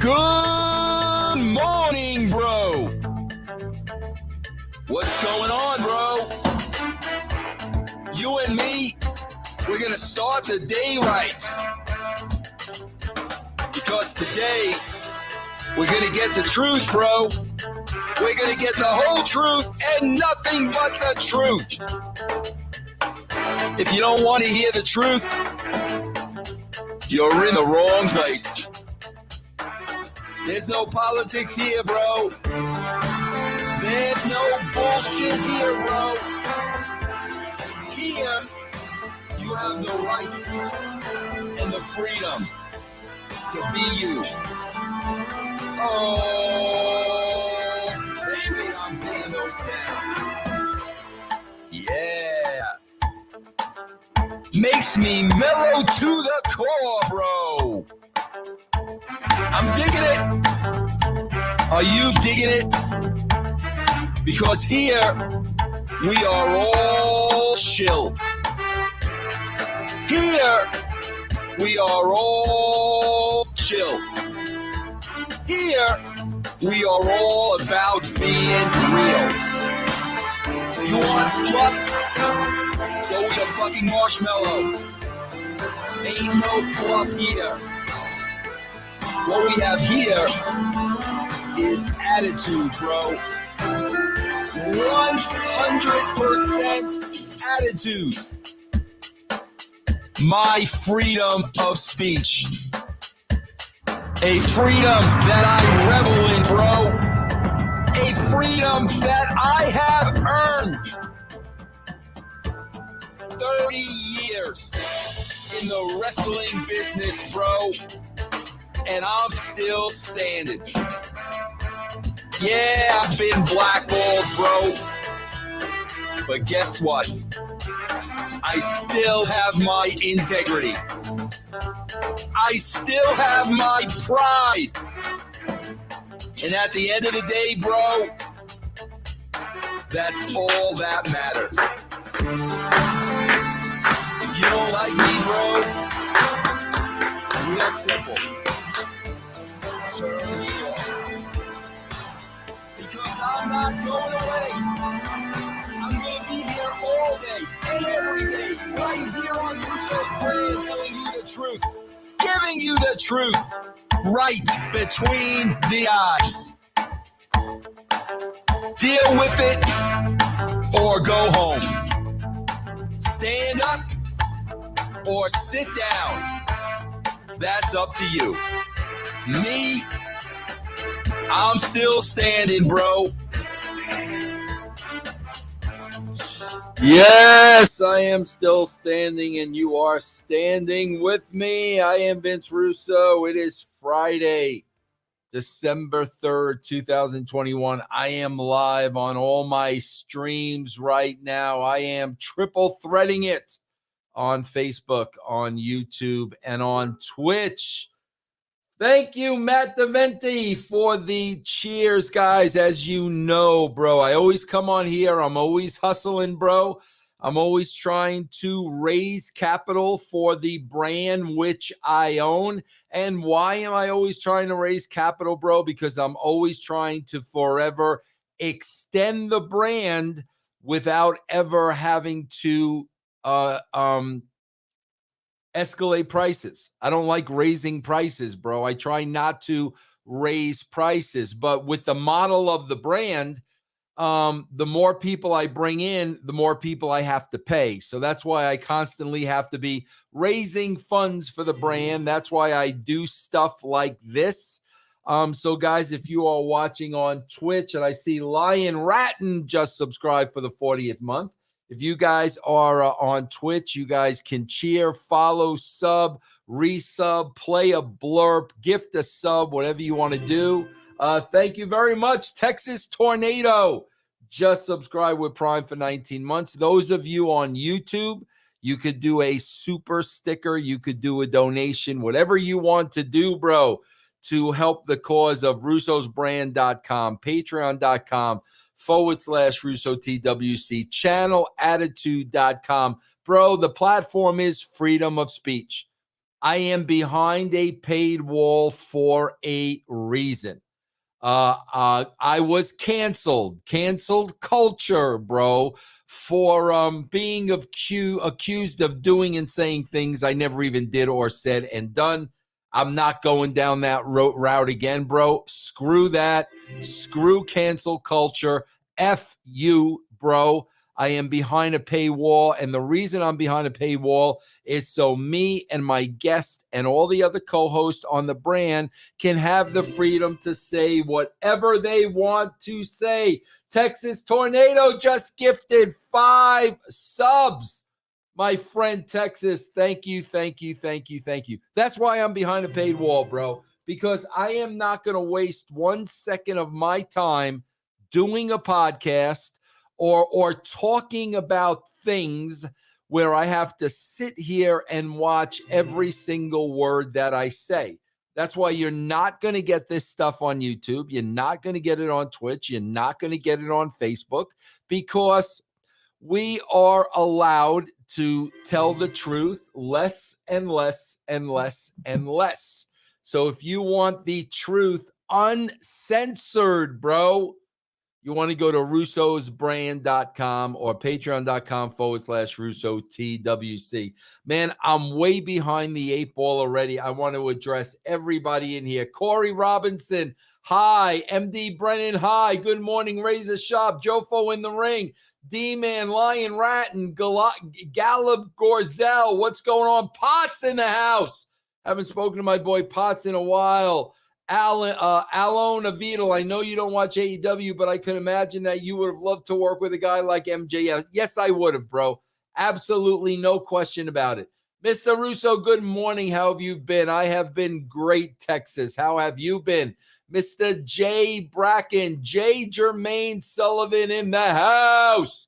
Good morning, bro. What's going on, bro? You and me, we're going to start the day right. Because today, we're going to get the truth, bro. We're going to get the whole truth and nothing but the truth. If you don't want to hear the truth, you're in the wrong place. There's no politics here, bro. There's no bullshit here, bro. Here, you have the right and the freedom to be you. Oh, baby, I'm hearing those sounds. Yeah. Makes me mellow to the core, bro. I'm digging it. Are you digging it? Because here, we are all chill. Here, we are all chill. Here, we are all about being real. You want fluff? Go eat a fucking marshmallow. Ain't no fluff here. What we have here is attitude, bro. 100% attitude. My freedom of speech. A freedom that I revel in, bro. A freedom that I have earned. 30 years in the wrestling business, bro. And I'm still standing. Yeah, I've been blackballed, bro. But guess what? I still have my integrity. I still have my pride. And at the end of the day, bro, that's all that matters. If you don't like me, bro, real simple. Turn me off. Because I'm not going away. I'm going to be here all day and every day, right here on Russo's brand, telling you the truth, giving you the truth, right between the eyes. Deal with it or go home. Stand up or sit down. That's up to you. Me, I'm still standing, bro. Yes, I am still standing, and you are standing with me. I am Vince Russo. It is Friday, December 3rd, 2021. I am live on all my streams right now. I am triple threading it on Facebook, on YouTube, and on Twitch. Thank you, Matt DeVenti, for the cheers, guys. As you know, bro, I always come on here. I'm always hustling, bro. I'm always trying to raise capital for the brand which I own. And why am I always trying to raise capital, bro? Because I'm always trying to forever extend the brand without ever having to escalate prices. I don't like raising prices, bro. I try not to raise prices, but with the model of the brand, the more people I bring in, the more people I have to pay. So that's why I constantly have to be raising funds for the brand. That's why I do stuff like this. So guys, if you are watching on Twitch, and I see Lion Ratton just subscribed for the 40th month. If you guys are on Twitch, you guys can cheer, follow, sub, resub, play a blurb, gift a sub, whatever you want to do. Thank you very much. Texas Tornado just subscribed with Prime for 19 months. Those of you on YouTube, you could do a super sticker. You could do a donation, whatever you want to do, bro, to help the cause of russosbrand.com, patreon.com/RussoTWC, channelattitude.com. Bro, the platform is freedom of speech. I am behind a paid wall for a reason. I was canceled culture, bro, for being accused of doing and saying things I never even did or said and done. I'm not going down that route again, bro. Screw that. Screw cancel culture. F you, bro. I am behind a paywall, and the reason I'm behind a paywall is so me and my guest and all the other co-hosts on the brand can have the freedom to say whatever they want to say. Texas Tornado just gifted 5 subs. My friend Texas, thank you. That's why I'm behind a paid wall, bro, because I am not going to waste 1 second of my time doing a podcast or talking about things where I have to sit here and watch every single word that I say. That's why you're not going to get this stuff on YouTube. You're not going to get it on Twitch. You're not going to get it on Facebook, because we are allowed to tell the truth less and less and less and less. So if you want the truth uncensored, bro, you want to go to russosbrand.com or patreon.com/RussoTWC. Man, I'm way behind the 8 ball already. I want to address everybody in here. Corey Robinson, hi. MD Brennan, hi. Good morning, Razor Shop. Jofo in the ring. D-Man, Lion Ratton, Gallup Gorzel. What's going on? Potts in the house. Haven't spoken to my boy Potts in a while. Alone Avidal, I know you don't watch AEW, but I can imagine that you would have loved to work with a guy like MJF. Yes, I would have, bro. Absolutely no question about it. Mr. Russo, good morning. How have you been? I have been great, Texas. How have you been? Mr. Jay Bracken, J. Jermaine Sullivan in the house.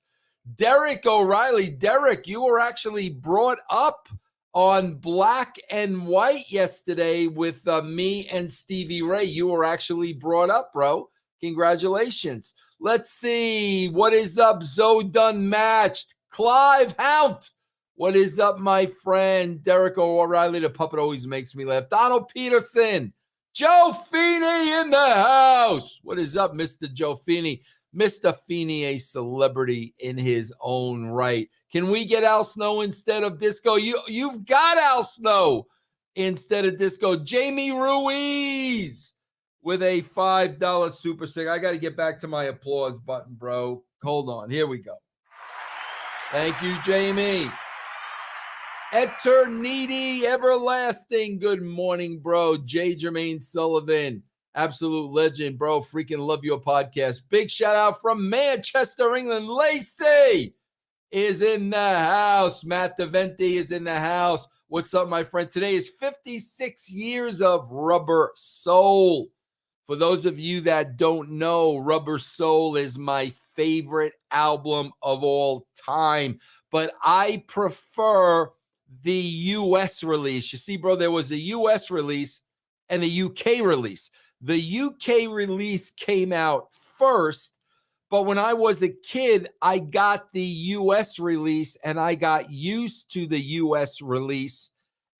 Derek O'Reilly. Derek, you were actually brought up on Black and White yesterday with me and Stevie Ray. You were actually brought up, bro. Congratulations. Let's see. What is up, Zoe Dunmatched? Clive Hount. What is up, my friend? Derek O'Reilly, the puppet always makes me laugh. Donald Peterson. Joe Feeney in the house. What is up, Mr. Joe Feeney? Mr. Feeney, a celebrity in his own right. Can we get Al Snow instead of Disco? You've got Al Snow instead of Disco. Jamie Ruiz with a $5 super stick. I got to get back to my applause button, bro. Hold on. Here we go. Thank you, Jamie. Eternity Everlasting. Good morning, bro. J. Jermaine Sullivan. Absolute legend, bro. Freaking love your podcast. Big shout out from Manchester, England. Lacey is in the house. Matt DeVenti is in the house. What's up, my friend? Today is 56 years of Rubber Soul. For those of you that don't know, Rubber Soul is my favorite album of all time. But I prefer the U.S. release. You see, bro, there was a U.S. release and a U.K. release. The UK release came out first, but when I was a kid, I got the US release and I got used to the US release.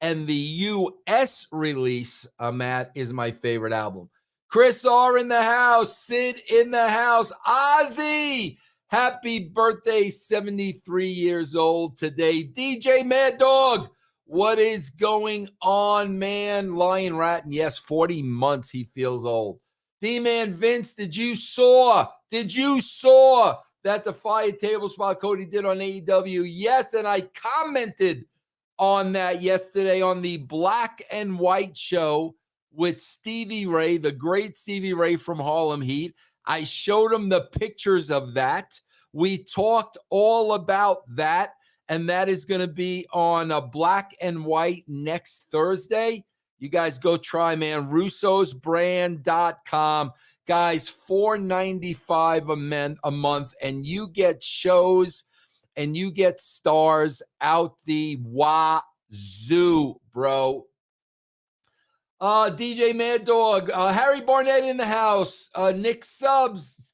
And the US release, Matt, is my favorite album. Chris R in the house, Sid in the house, Ozzy, happy birthday, 73 years old today. DJ Mad Dog, what is going on, man? Lion Ratton, yes, 40 months he feels old. D-Man Vince, did you saw that the Fire Table Spot Cody did on AEW? Yes, and I commented on that yesterday on the Black and White show with Stevie Ray, the great Stevie Ray from Harlem Heat. I showed him the pictures of that. We talked all about that. And that is going to be on a Black and White next Thursday. You guys go try, man. russosbrand.com. Guys, $4.95 a month, and you get shows and you get stars out the wazoo, bro. DJ Mad Dog, Harry Barnett in the house, Nick Stubbs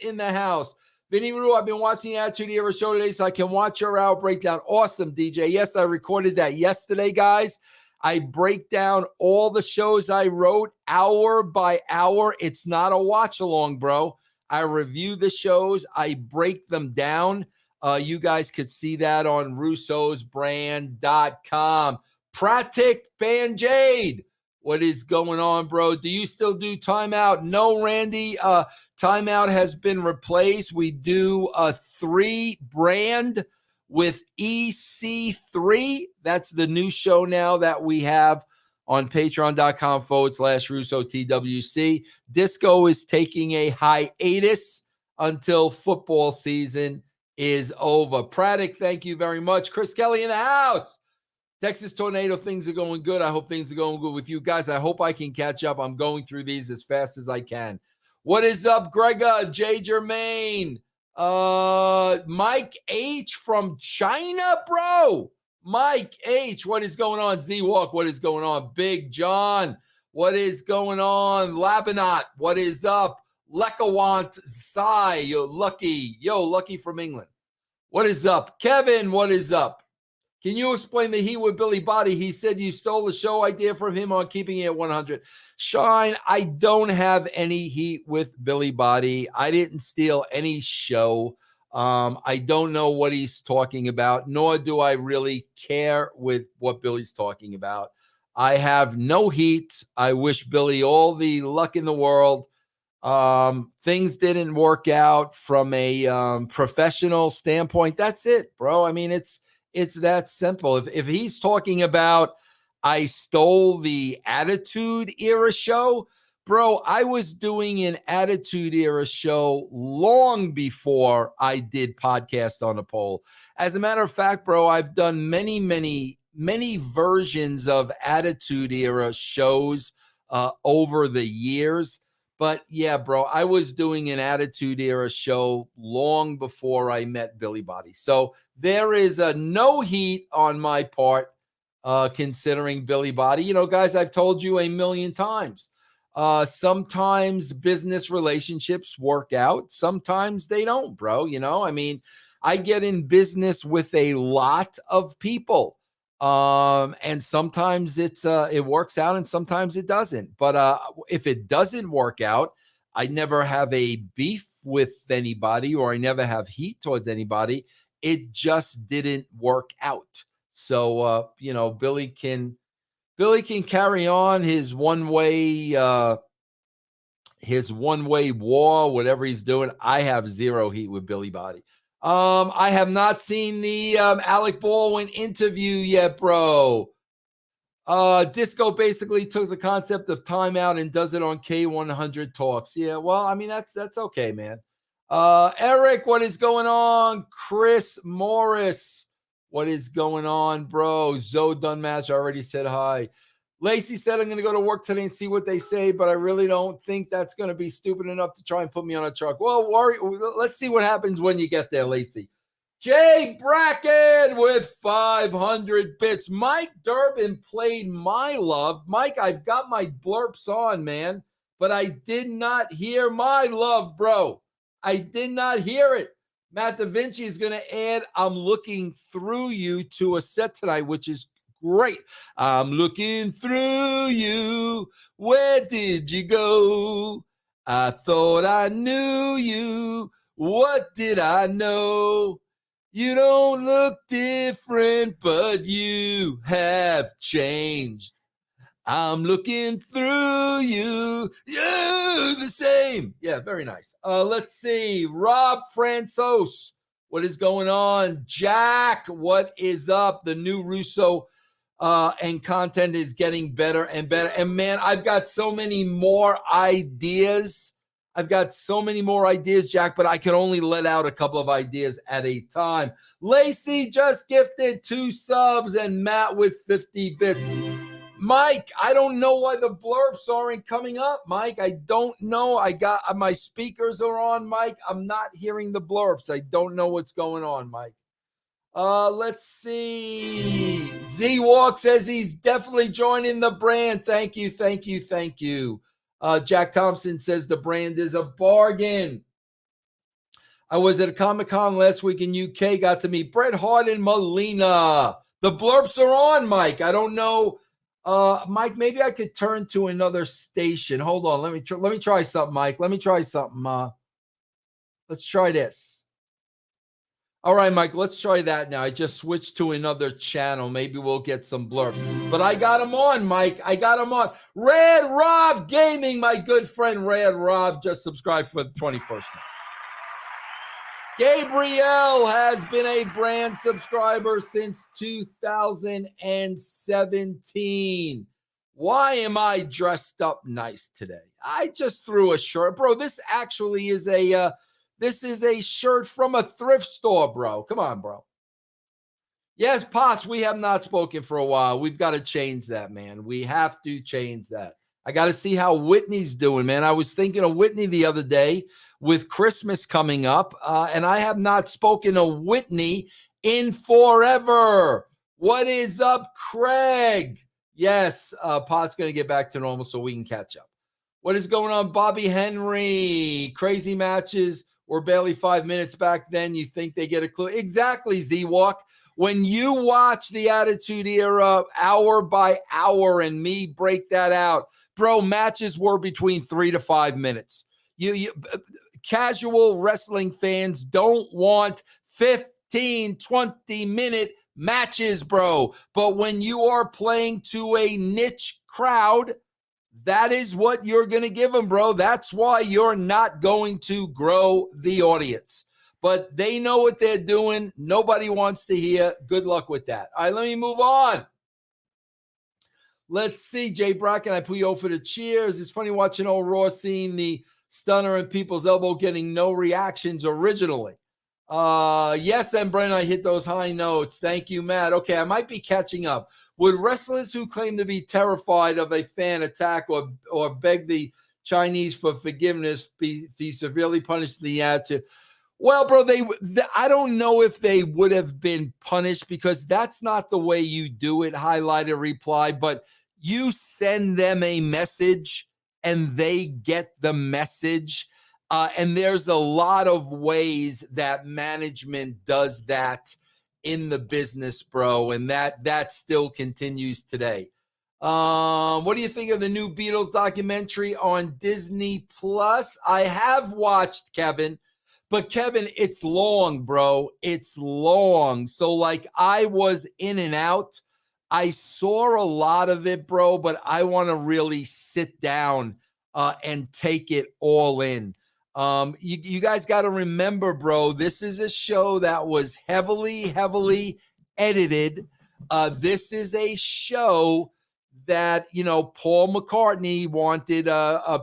in the house. Vinny Rue, I've been watching the Attitude Era show today, so I can watch your hour breakdown. Awesome, DJ. Yes, I recorded that yesterday, guys. I break down all the shows I wrote hour by hour. It's not a watch along, bro. I review the shows. I break them down. You guys could see that on russosbrand.com. Pratik Banjade. What is going on, bro? Do you still do timeout? No, Randy. Timeout has been replaced. We do a 3 brand with EC3. That's the new show now that we have on patreon.com/RussoTWC. Disco is taking a hiatus until football season is over. Pratik, thank you very much. Chris Kelly in the house. Texas Tornado, things are going good. I hope things are going good with you guys. I hope I can catch up. I'm going through these as fast as I can. What is up, Gregor? J. Germain. Mike H. from China, bro. Mike H. What is going on? Z-Walk, what is going on? Big John, what is going on? Labanat, what is up? Lekawant Sai, Lucky from England. What is up? Kevin, what is up? Can you explain the heat with Billy Body? He said you stole the show idea from him on keeping it at 100. Shine, I don't have any heat with Billy Body. I didn't steal any show. I don't know what he's talking about, nor do I really care with what Billy's talking about. I have no heat. I wish Billy all the luck in the world. Things didn't work out from a professional standpoint. That's it, bro. I mean, it's that simple. If he's talking about I stole the Attitude Era show, bro, I was doing an Attitude Era show long before I did Podcast on a Pole. As a matter of fact, bro, I've done many versions of Attitude Era shows over the years. But yeah, bro, I was doing an Attitude Era show long before I met Billy Body. So there is no heat on my part considering Billy Body. You know, guys, I've told you a million times. Sometimes business relationships work out. Sometimes they don't, bro. You know, I mean, I get in business with a lot of people. And sometimes it works out and sometimes it doesn't. But if it doesn't work out, I never have a beef with anybody or I never have heat towards anybody. It just didn't work out. So you know, Billy can carry on his one-way war, whatever he's doing. I have zero heat with Billy Body. I have not seen the Alec Baldwin interview yet, bro. Disco basically took the concept of timeout and does it on K100 Talks. Yeah, well, I mean, that's okay, man. Eric, what is going on? Chris Morris, what is going on, bro? Zoe Dunmatch already said hi. Lacey said, I'm going to go to work today and see what they say, but I really don't think that's going to be stupid enough to try and put me on a truck. Well, let's see what happens when you get there, Lacey. Jay Bracken with 500 bits. Mike Durbin played My Love. Mike, I've got my blurps on, man, but I did not hear My Love, bro. I did not hear it. Matt Da Vinci is going to add I'm Looking Through You to a set tonight, which is great. I'm looking through you. Where did you go? I thought I knew you. What did I know? You don't look different, but you have changed. I'm looking through you. You're the same. Yeah, very nice. Let's see. Rob Francis, what is going on? Jack, what is up? The new Russo and content is getting better and better. And man, I've got so many more ideas. Jack, but I can only let out a couple of ideas at a time. Lacey just gifted 2 subs and Matt with 50 bits. Mike, I don't know why the blurbs aren't coming up, Mike. I don't know. I got my speakers are on, Mike. I'm not hearing the blurbs. I don't know what's going on, Mike. Let's see. Z-Walk says he's definitely joining the brand. Thank you. Jack Thompson says the brand is a bargain. I was at a Comic-Con last week in UK, got to meet Bret Hart and Melina. The blurps are on, Mike. I don't know Mike, maybe I could turn to another station. Hold on. Let me try something, Mike. Let me try something. Let's try this. All right, Mike, let's try that now. I just switched to another channel. Maybe we'll get some blurbs. But I got him on, Mike. I got him on. Red Rob Gaming, my good friend Red Rob, just subscribed for the 21st month. Gabriel has been a brand subscriber since 2017. Why am I dressed up nice today? I just threw a shirt. Bro, this actually is a shirt from a thrift store, bro. Come on, bro. Yes, Potts, we have not spoken for a while. We've got to change that, man. We have to change that. I got to see how Whitney's doing, man. I was thinking of Whitney the other day with Christmas coming up, and I have not spoken to Whitney in forever. What is up, Craig? Yes, Pot's going to get back to normal so we can catch up. What is going on, Bobby Henry? Crazy matches were barely 5 minutes back then. You think they get a clue? Exactly, Z-Walk. When you watch the Attitude Era hour by hour and me break that out, bro, matches were between 3 to 5 minutes. You casual wrestling fans don't want 15, 20-minute matches, bro. But when you are playing to a niche crowd, that is what you're going to give them, bro. That's why you're not going to grow the audience. But they know what they're doing. Nobody wants to hear. Good luck with that. All right, let me move on. Let's see. Jay Bracken, I put you over for the cheers. It's funny watching old Raw, seeing the stunner and people's elbow getting no reactions originally. Yes, and Brennan, I hit those high notes. Thank you, Matt. Okay, I might be catching up. Would wrestlers who claim to be terrified of a fan attack or beg the Chinese for forgiveness be severely punished in the attitude? Well, bro, I don't know if they would have been punished because that's not the way you do it, highlighted reply, but you send them a message and they get the message. And there's a lot of ways that management does that in the business, bro, and that still continues today. What do you think of the new Beatles documentary on Disney Plus? I have watched, Kevin. But Kevin, it's long, bro. It's long. So like I was in and out. I saw a lot of it, bro, but I want to really sit down and take it all in. You guys got to remember, bro, this is a show that was heavily edited. This is a show that, Paul McCartney wanted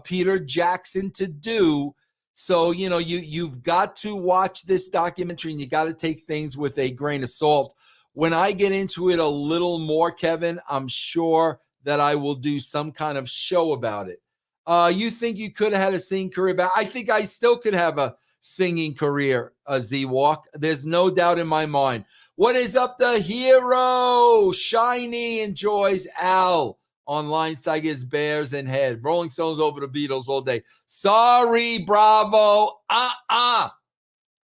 Peter Jackson to do. So, you've got to watch this documentary and you got to take things with a grain of salt. When I get into it a little more, Kevin, I'm sure that I will do some kind of show about it. You think you could have had a singing career back? I think I still could have a singing career, Z-Walk. There's no doubt in my mind. What is up, the hero? Shiny enjoys Al. Online Tigers, Bears, and Head. Rolling Stones over the Beatles all day. Sorry, Bravo.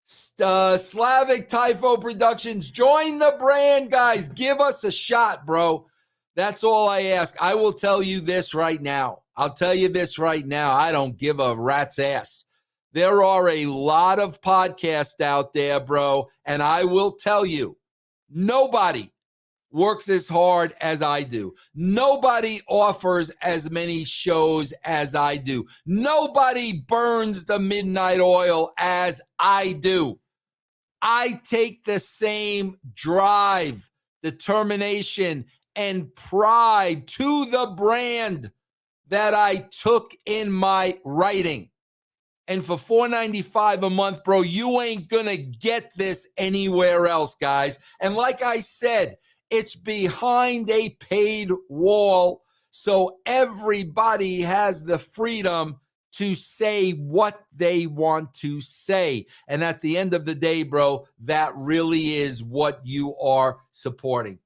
Slavic Typho Productions. Join the brand, guys. Give us a shot, bro. That's all I ask. I will tell you this right now. I don't give a rat's ass. There are a lot of podcasts out there, bro. And I will tell you, nobody works as hard as I do. Nobody offers as many shows as I do. Nobody burns the midnight oil as I do. I take the same drive, determination, and pride to the brand that I took in my writing. And for $4.95 a month, bro, you ain't gonna get this anywhere else, guys. And like I said, it's behind a paid wall, so everybody has the freedom to say what they want to say. And at the end of the day, bro, that really is what you are supporting.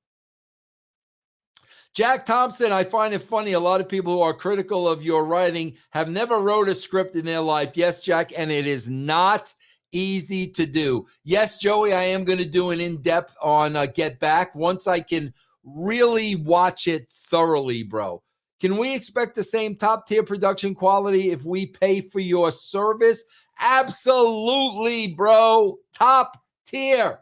Jack Thompson, I find it funny. A lot of people who are critical of your writing have never wrote a script in their life. Yes, Jack, and it is not easy to do. Yes, Joey, I am going to do an in-depth on Get Back. Once I can really watch it thoroughly, bro. Can we expect the same top-tier production quality if we pay for your service? Absolutely, bro. Top tier.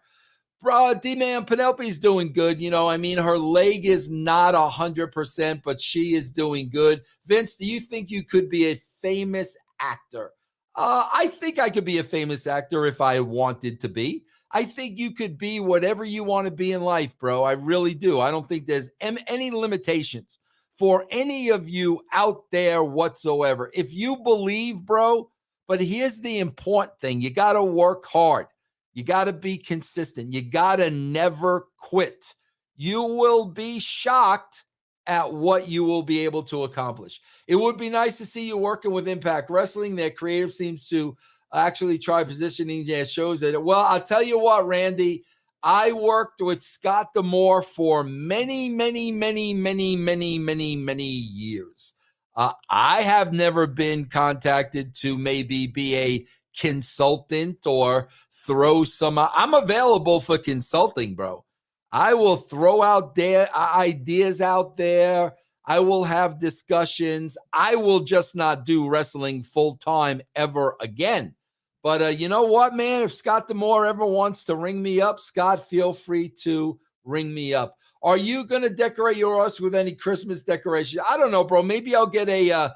Bro, D-Man Penelope's doing good. You know, I mean, her leg is not 100%, but she is doing good. Vince, do you think you could be a famous actor? I think I could be a famous actor if I wanted to be. I think you could be whatever you want to be in life, bro. I really do. I don't think there's any limitations for any of you out there whatsoever. If you believe, bro, but here's the important thing. You got to work hard. You got to be consistent. You got to never quit. You will be shocked at what you will be able to accomplish. It would be nice to see you working with Impact Wrestling. Their creative seems to actually try positioning their shows. Well, I'll tell you what, Randy, I worked with Scott D'Amore for many, many, many, many, many, many, many years. I have never been contacted to maybe be a consultant or throw some. I'm available for consulting, bro. I will throw out ideas out there. I will have discussions. I will just not do wrestling full time ever again. But you know what, man? If Scott D'Amore ever wants to ring me up, Scott, feel free to ring me up. Are you going to decorate your house with any Christmas decoration? I don't know, bro. Maybe I'll get a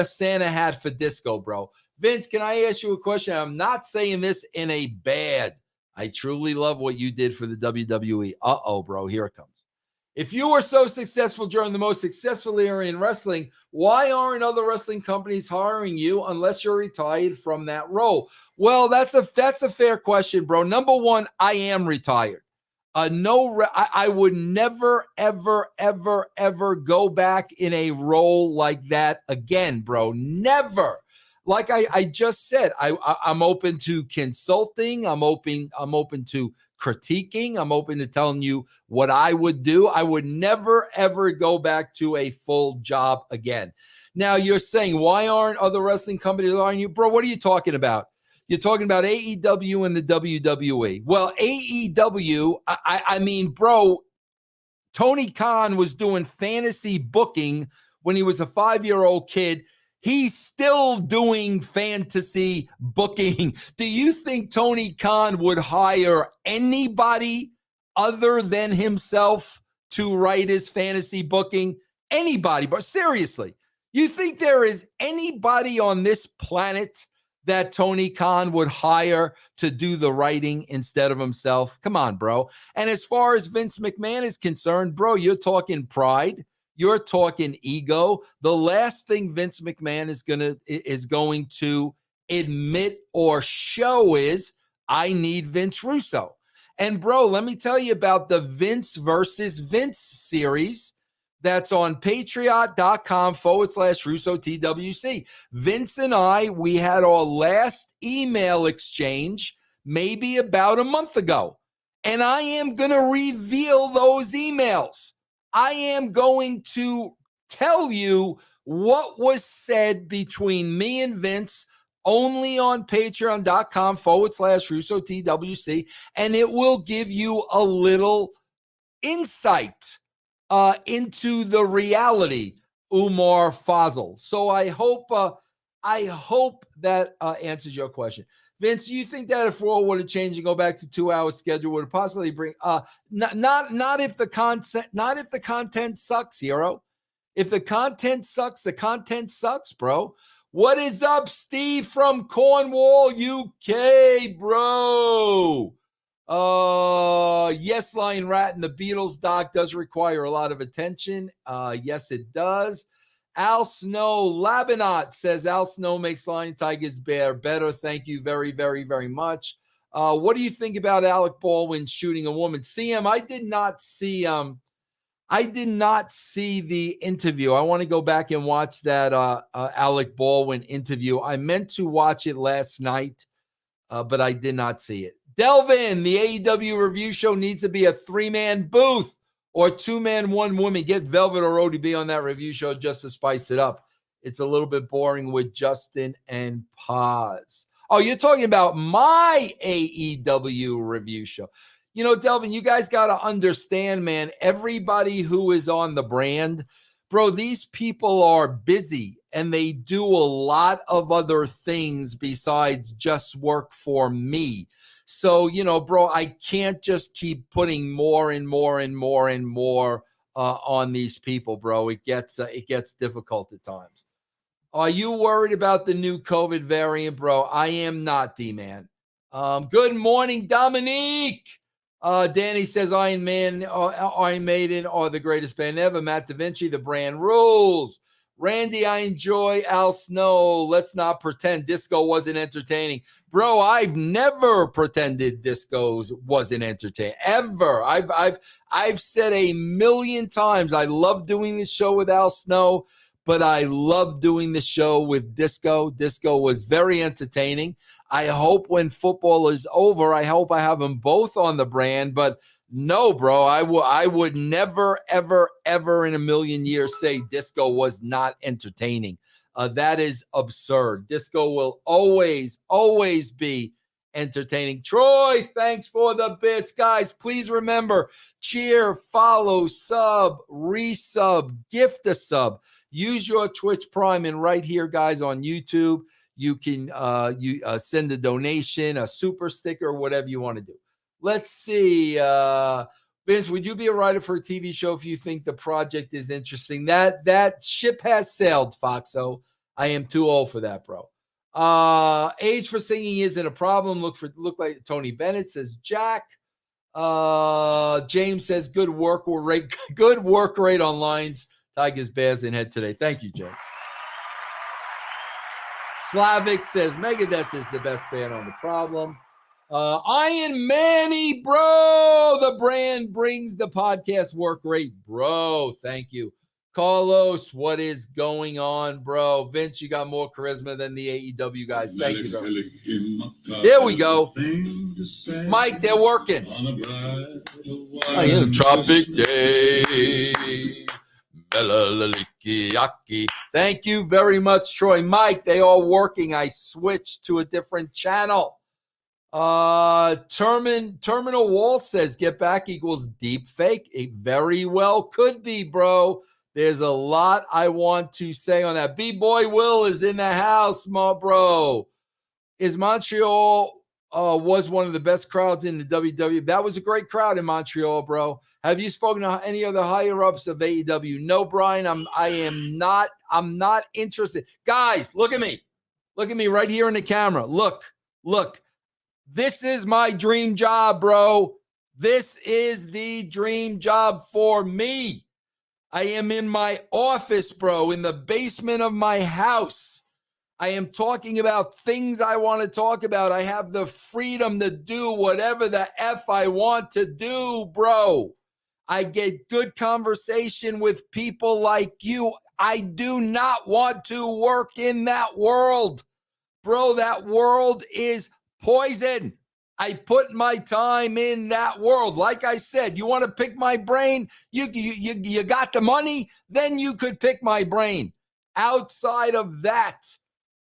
Santa hat for disco, bro. Vince, can I ask you a question? I'm not saying this in a bad. I truly love what you did for the WWE. Uh-oh, bro. Here it comes. If you were so successful during the most successful era in wrestling, why aren't other wrestling companies hiring you unless you're retired from that role? Well, that's a fair question, bro. Number one, I am retired. I would never, ever, ever, ever go back in a role like that again, bro. Never. Like I just said, I'm open to consulting. I'm open to critiquing. I'm open to telling you what I would do. I would never, ever go back to a full job again. Now, you're saying, why aren't other wrestling companies hiring you? Bro, what are you talking about? You're talking about AEW and the WWE. Well, AEW, I mean, bro, Tony Khan was doing fantasy booking when he was a 5-year-old kid. He's still doing fantasy booking. Do you think Tony Khan would hire anybody other than himself to write his fantasy booking? Anybody, but seriously, you think there is anybody on this planet that Tony Khan would hire to do the writing instead of himself? Come on, bro. And as far as Vince McMahon is concerned, bro, you're talking pride. You're talking ego. The last thing Vince McMahon is going to admit or show is, I need Vince Russo. And bro, let me tell you about the Vince versus Vince series that's on patreon.com/Russo TWC. Vince and I, we had our last email exchange maybe about a month ago. And I am going to reveal those emails. I am going to tell you what was said between me and Vince only on patreon.com/Russo TWC. And it will give you a little insight into the reality, Umar Fazal. So I hope that answers your question. Vince, do you think that if Raw were to change and go back to 2-hour schedule, would it possibly bring not if the content sucks, hero. If the content sucks, bro. What is up, Steve from Cornwall, UK, bro? Yes, Lion Rat and the Beatles doc does require a lot of attention. Yes, it does. Al Snow Labanot says Al Snow makes Lion Tigers better. Thank you very, very, very much. What do you think about Alec Baldwin shooting a woman? CM, I did not see the interview. I want to go back and watch that Alec Baldwin interview. I meant to watch it last night, but I did not see it. Delvin, the AEW review show needs to be a 3-man booth or 2-man, 1 woman. Get Velvet or ODB on that review show just to spice it up. It's a little bit boring with Justin and Paz. Oh, you're talking about my AEW review show. Delvin, you guys got to understand, man, everybody who is on the brand, bro, these people are busy and they do a lot of other things besides just work for me. So, bro, I can't just keep putting more and more and more and more on these people, bro. It gets difficult at times. Are you worried about the new COVID variant, bro? I am not, D-Man. Good morning, Dominique. Danny says Iron Maiden are the greatest band ever. Matt Da Vinci, the brand rules. Randy, I enjoy Al Snow. Let's not pretend disco wasn't entertaining. Bro, I've never pretended disco wasn't entertaining. Ever. I've said a million times I love doing this show with Al Snow, but I love doing the show with disco. Disco was very entertaining. I hope when football is over, I hope I have them both on the brand. But no, bro, I would never, ever, ever in a million years say disco was not entertaining. That is absurd. Disco will always, always be entertaining. Troy, thanks for the bits. Guys, please remember, cheer, follow, sub, resub, gift a sub. Use your Twitch Prime, and right here, guys, on YouTube, you can send a donation, a super sticker, whatever you want to do. Let's see. Vince, would you be a writer for a TV show if you think the project is interesting? That ship has sailed, Foxo. I am too old for that, bro. Age for singing isn't a problem. Look like Tony Bennett, says Jack. James says good work rate on lines. Tigers, Bears, and head today. Thank you, James. Slavic says Megadeth is the best band on the problem. Iron Manny, bro. The brand brings the podcast work rate, bro. Thank you. Carlos, what is going on, bro? Vince, you got more charisma than the AEW guys. Thank you, bro. There we go. Mike, they're working. In a tropic day. Thank you very much, Troy. Mike, they are working. I switched to a different channel. Terminal Walt says get back equals deep fake. It very well could be, bro. There's a lot I want to say on that. B-Boy Will is in the house, my bro. Is Montreal was one of the best crowds in the WWE. That was a great crowd in Montreal, bro. Have you spoken to any of the higher ups of AEW? No, Brian. I'm not interested. Guys, look at me. Look at me right here in the camera. Look. This is my dream job, bro. This is the dream job for me. I am in my office, bro, in the basement of my house. I am talking about things I want to talk about. I have the freedom to do whatever the F I want to do, bro. I get good conversation with people like you. I do not want to work in that world. Bro, that world is poison. I put my time in that world. Like I said, you want to pick my brain? You got the money? Then you could pick my brain. Outside of that,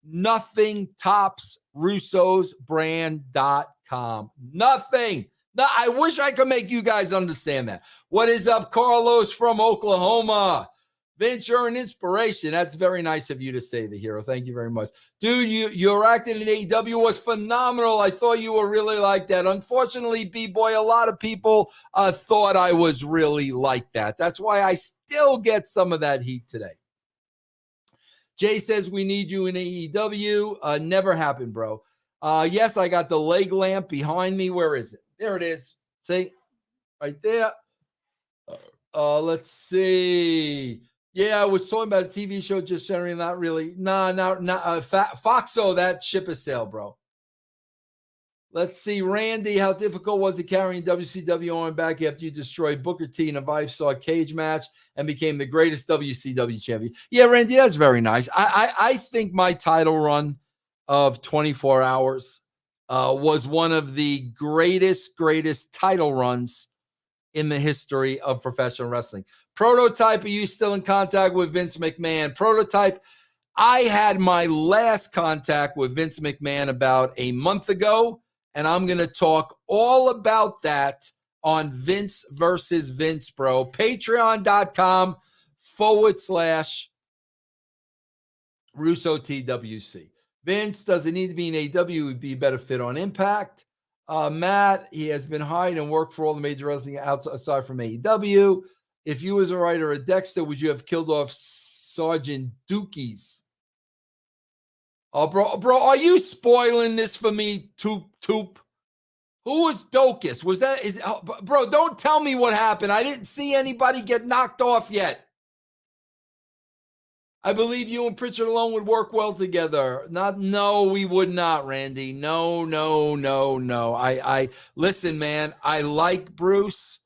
nothing tops russosbrand.com. Nothing. No, I wish I could make you guys understand that. What is up, Carlos from Oklahoma? Vince, you're an inspiration. That's very nice of you to say, the hero. Thank you very much. Dude, your acting in AEW was phenomenal. I thought you were really like that. Unfortunately, B-Boy, a lot of people thought I was really like that. That's why I still get some of that heat today. Jay says we need you in AEW. Never happened, bro. Yes, I got the leg lamp behind me. Where is it? There it is. See? Right there. Let's see. Yeah, I was talking about a TV show, just generally not really. Foxo, that ship is sailed, bro. Let's see. Randy, how difficult was it carrying WCW on back after you destroyed Booker T in a 5-star cage match and became the greatest WCW champion? Yeah, Randy, that's very nice. I think my title run of 24 hours was one of the greatest title runs in the history of professional wrestling. Prototype, are you still in contact with Vince McMahon? Prototype, I had my last contact with Vince McMahon about a month ago, and I'm going to talk all about that on Vince versus Vince, bro. Patreon.com/Russo TWC. Vince doesn't need to be in AEW. Would be a better fit on Impact. Matt, he has been hired and worked for all the major wrestling aside from AEW. If you was a writer of Dexter, would you have killed off Sergeant Dookies? Oh, bro, are you spoiling this for me, Toop? Who was Docus? Bro, don't tell me what happened. I didn't see anybody get knocked off yet. I believe you and Pritchard alone would work well together. No, we would not, Randy. No. I listen, man. I like Bruce.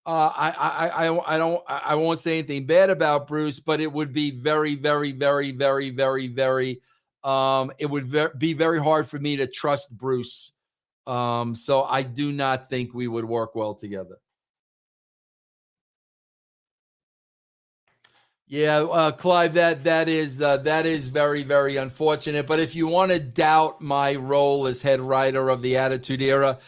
I won't say anything bad about Bruce, but it would be very, very, very, very, very, very. It would be very hard for me to trust Bruce. So I do not think we would work well together. Yeah, Clive, that is very, very unfortunate. But if you want to doubt my role as head writer of the Attitude Era,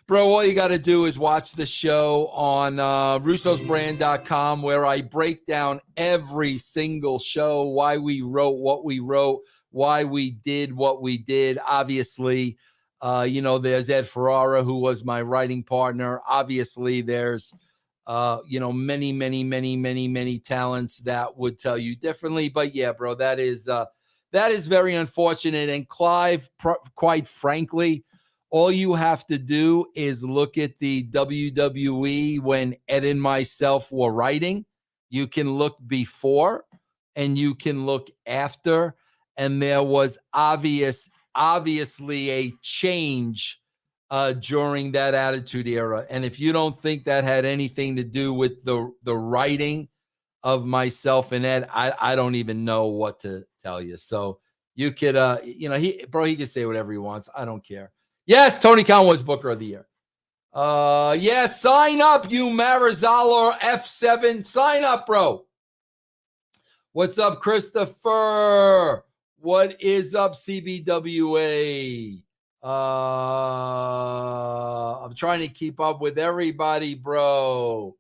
bro, all you got to do is watch the show on russosbrand.com, where I break down every single show, why we wrote what we wrote, why we did what we did. Obviously, there's Ed Ferrara, who was my writing partner. Obviously, there's many talents that would tell you differently. But yeah, bro, that is very unfortunate. And Clive, quite frankly, all you have to do is look at the WWE when Ed and myself were writing. You can look before and you can look after. And there was obviously a change during that Attitude Era. And if you don't think that had anything to do with the writing of myself and Ed, I don't even know what to tell you. So you could, he could say whatever he wants. I don't care. Yes, Tony Khan was Booker of the Year. Yes, sign up, you Marizala F7. Sign up, bro. What's up, Christopher? What is up, CBWA? I'm trying to keep up with everybody, bro.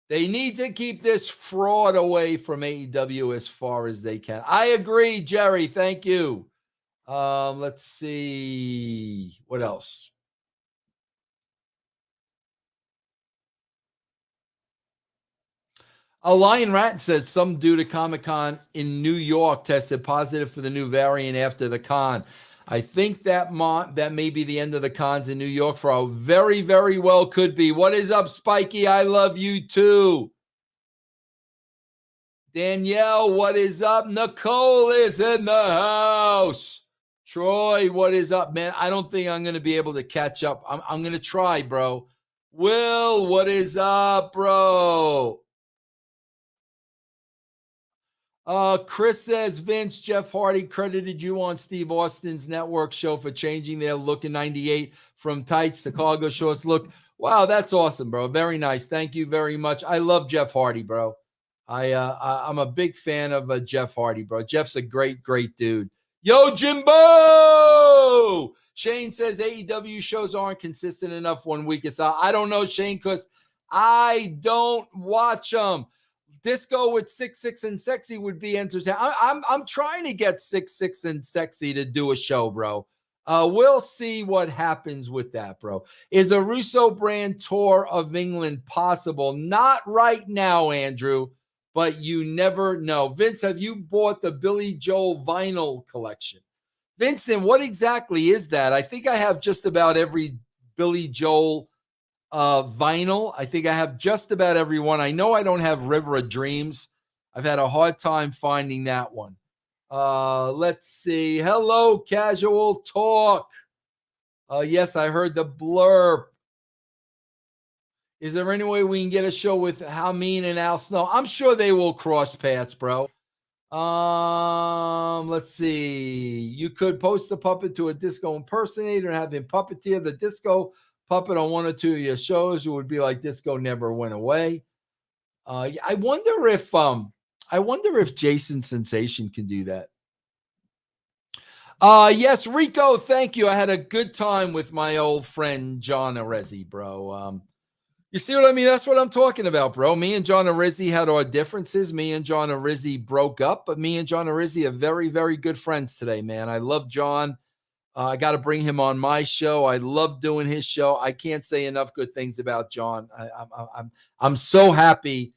They need to keep this fraud away from AEW as far as they can. I agree, Jerry. Thank you. Let's see. What else? Lion Rat says some dude at Comic-Con in New York tested positive for the new variant after the con. I think that may be the end of the cons in New York for a very, very well could be. What is up, Spiky? I love you too. Danielle, what is up? Nicole is in the house. Troy, what is up, man? I don't think I'm going to be able to catch up. I'm going to try, bro. Will, what is up, bro? Chris says, Vince, Jeff Hardy credited you on Steve Austin's network show for changing their look in 98 from tights to cargo shorts look. Wow, that's awesome, bro. Very nice. Thank you very much. I love Jeff Hardy, bro. I'm a big fan of Jeff Hardy, bro. Jeff's a great, great dude. Yo, Jimbo! Shane says AEW shows aren't consistent enough 1 week. I don't know, Shane, because I don't watch them. Disco with 6'6" and Sexy would be entertaining. I'm trying to get 6'6" and Sexy to do a show, bro. We'll see what happens with that, bro. Is a Russo brand tour of England possible? Not right now, Andrew, but you never know. Vince, have you bought the Billy Joel vinyl collection? Vincent, what exactly is that? I think I have just about every Billy Joel vinyl. I think I have just about every one. I know I don't have River of Dreams. I've had a hard time finding that one. Let's see. Hello, Casual Talk. Yes, I heard the blurb. Is there any way we can get a show with Halmean and Al Snow? I'm sure they will cross paths, bro. Let's see. You could post the puppet to a disco impersonator and have him puppeteer the disco puppet on one or two of your shows. It would be like Disco Never Went Away. I wonder if Jason Sensation can do that. Yes, Rico, thank you. I had a good time with my old friend John Arezzi, bro. You see what I mean? That's what I'm talking about, bro. Me and John Arezzi had our differences. Me and John Arezzi broke up, but me and John Arezzi are very, very good friends today, man. I love John. I got to bring him on my show. I love doing his show. I can't say enough good things about John. I'm so happy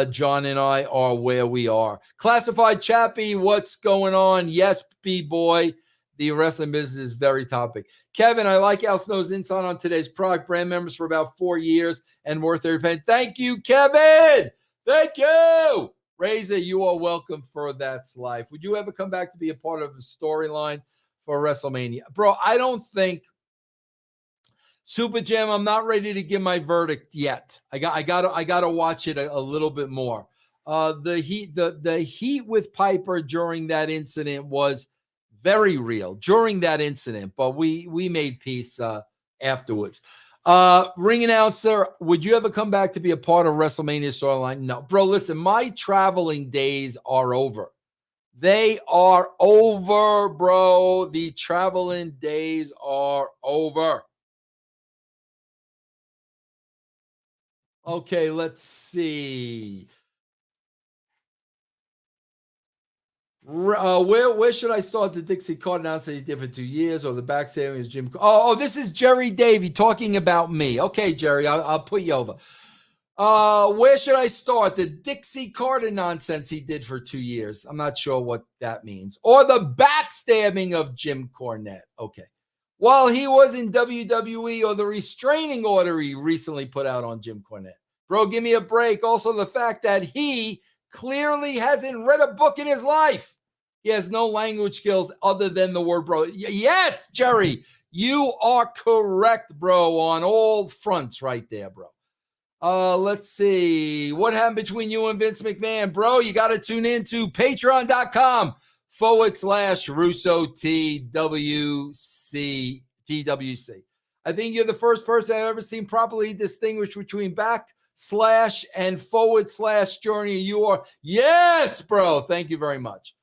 John and I are where we are. Classified Chappie, what's going on? Yes, B-boy. The wrestling business is very topic. Kevin, I like Al Snow's insight on today's product. Brand members for about 4 years and worth every penny. Thank you, Kevin. Thank you. Razor, you are welcome for That's Life. Would you ever come back to be a part of a storyline for Wrestlemania? Bro, I don't think Super Jam, I'm not ready to give my verdict yet. I got to watch it a little bit more. The heat with Piper during that incident was very real during that incident, but we made peace afterwards. Ring announcer, would you ever come back to be a part of WrestleMania storyline? No, bro. Listen, my traveling days are over. They are over, bro. The traveling days are over. Okay, let's see. Where should I start the Dixie card announcement? He's there for 2 years, or the backstabbing is Jim. This is Jerry Davy talking about me. Okay, Jerry, I'll put you over. Where should I start? The Dixie Carter nonsense he did for 2 years. I'm not sure what that means. Or the backstabbing of Jim Cornette. Okay. While he was in WWE, or the restraining order he recently put out on Jim Cornette. Bro, give me a break. Also, the fact that he clearly hasn't read a book in his life. He has no language skills other than the word bro. Yes, Jerry, you are correct, bro, on all fronts right there, bro. Let's see. What happened between you and Vince McMahon? Bro, you got to tune in to patreon.com/Russo TWC. I think you're the first person I've ever seen properly distinguish between / and / journey. You are, yes, bro. Thank you very much.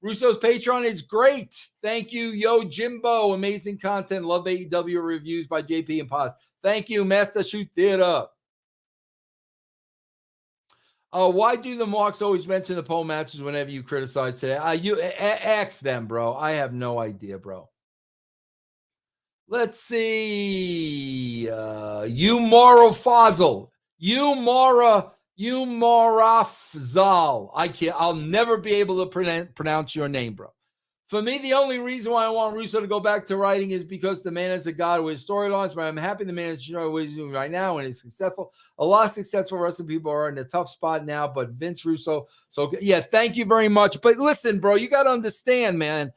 Russo's Patreon is great. Thank you, Yo Jimbo. Amazing content. Love AEW reviews by JP and Paz. Thank you, Master Shoot Theater. Why do the marks always mention the pole matches whenever you criticize today? You ask them, bro. I have no idea, bro. Let's see. Umara Fazal. Umarafzal. I'll never be able to pronounce your name, bro. For me, the only reason why I want Russo to go back to writing is because the man is a god with storylines, but I'm happy the man is what he's doing right now and he's successful. A lot of successful wrestling people are in a tough spot now, but Vince Russo, so yeah, thank you very much. But listen, bro, you got to understand, man,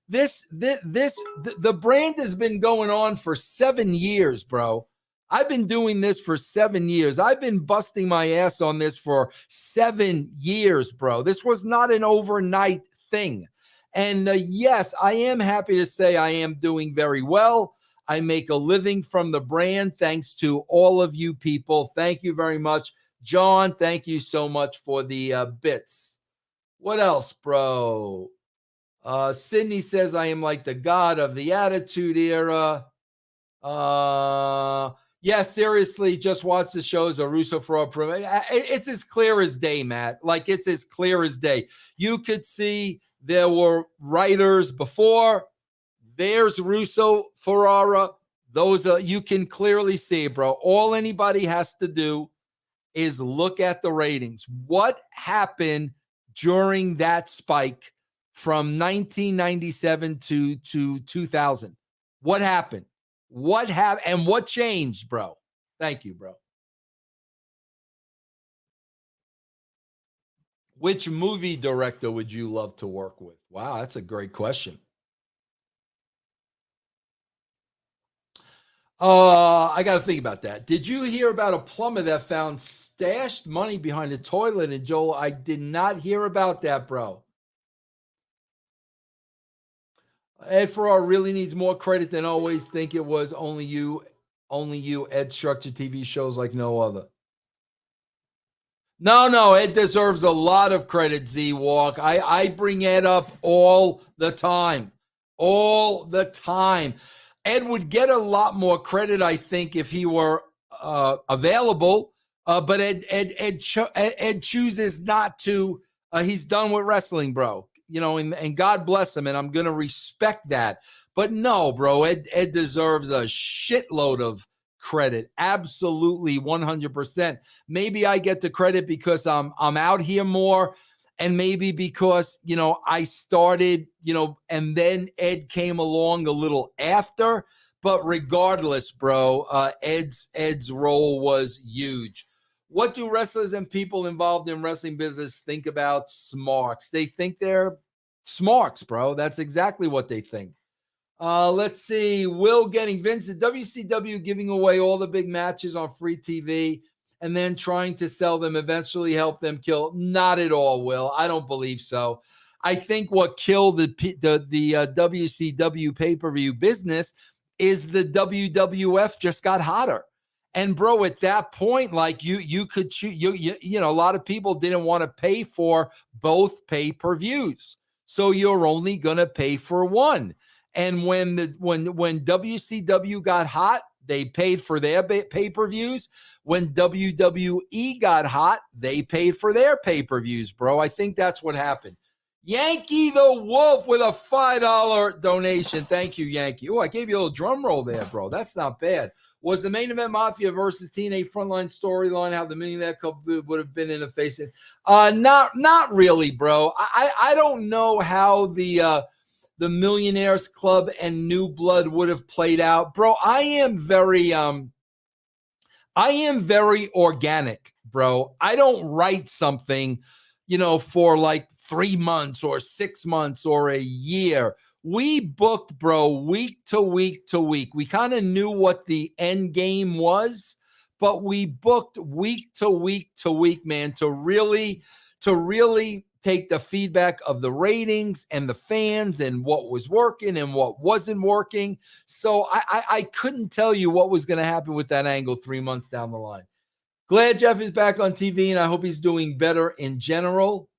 the brand has been going on for 7 years, bro. I've been doing this for 7 years. I've been busting my ass on this for 7 years, bro. This was not an overnight thing. And yes, I am happy to say I am doing very well. I make a living from the brand thanks to all of you people. Thank you very much. John, thank you so much for the bits. What else, bro? Sydney says I am like the god of the Attitude Era. Yeah, seriously, just watch the shows. A Russo fraud. It's as clear as day, Matt. Like, it's as clear as day. You could see there were writers before. There's Russo, Ferrara. Those are, you can clearly see, bro. All anybody has to do is look at the ratings. What happened during that spike from 1997 to 2000? What happened? And what changed, bro? Thank you, bro. Which movie director would you love to work with? Wow, that's a great question. I got to think about that. Did you hear about a plumber that found stashed money behind the toilet in Joel? I did not hear about that, bro. Ed Farrar really needs more credit than always think it was only you, Ed structured TV shows like no other. No, Ed deserves a lot of credit, Z-Walk. I bring Ed up all the time. all the time. Ed would get a lot more credit, I think, if he were available. But Ed chooses not to. He's done with wrestling, bro. You know, and God bless him, and I'm gonna respect that. But no, bro, Ed deserves a shitload of credit. Absolutely, 100%. Maybe I get the credit because I'm out here more. And maybe because, you know, I started, you know, and then Ed came along a little after. But regardless, bro, Ed's role was huge. What do wrestlers and people involved in wrestling business think about smarks? They think they're smarks, bro. That's exactly what they think. Let's see. Will getting Vince, the WCW giving away all the big matches on free TV and then trying to sell them eventually help them kill. Not at all, Will. I don't believe so. I think what killed the WCW pay-per-view business is the WWF just got hotter. And bro, at that point, like you could choose, you know, a lot of people didn't want to pay for both pay-per-views. So you're only going to pay for one. And when WCW got hot, they paid for their pay-per-views. When WWE got hot, they paid for their pay-per-views, bro. I think that's what happened. Yankee the Wolf with a $5 donation. Thank you, Yankee. Oh, I gave you a little drum roll there, bro. That's not bad. Was the main event Mafia versus TNA Frontline storyline how the Millionaire Cup would have been in a face? Not really, bro. I don't know how the Millionaires Club and New Blood would have played out. Bro, I am very organic, bro. I don't write something, you know, for like 3 months or 6 months or a year. We booked, bro, week to week to week. We kind of knew what the end game was, but we booked week to week to week, man, to really take the feedback of the ratings and the fans and what was working and what wasn't working. So I couldn't tell you what was going to happen with that angle 3 months down the line. Glad Jeff is back on TV, and I hope he's doing better in general.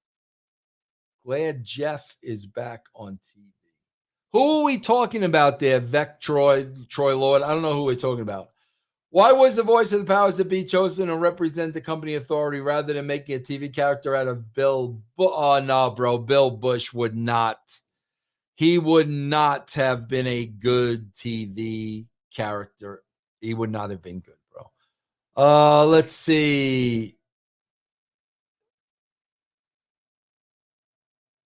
Glad Jeff is back on TV. Who are we talking about there? Vec, Troy Lord. I don't know who we're talking about. Why was the voice of the powers that be chosen to represent the company authority rather than making a TV character out of Bill? Oh, no, bro. Bill Bush would not. He would not have been a good TV character. He would not have been good, bro. Let's see.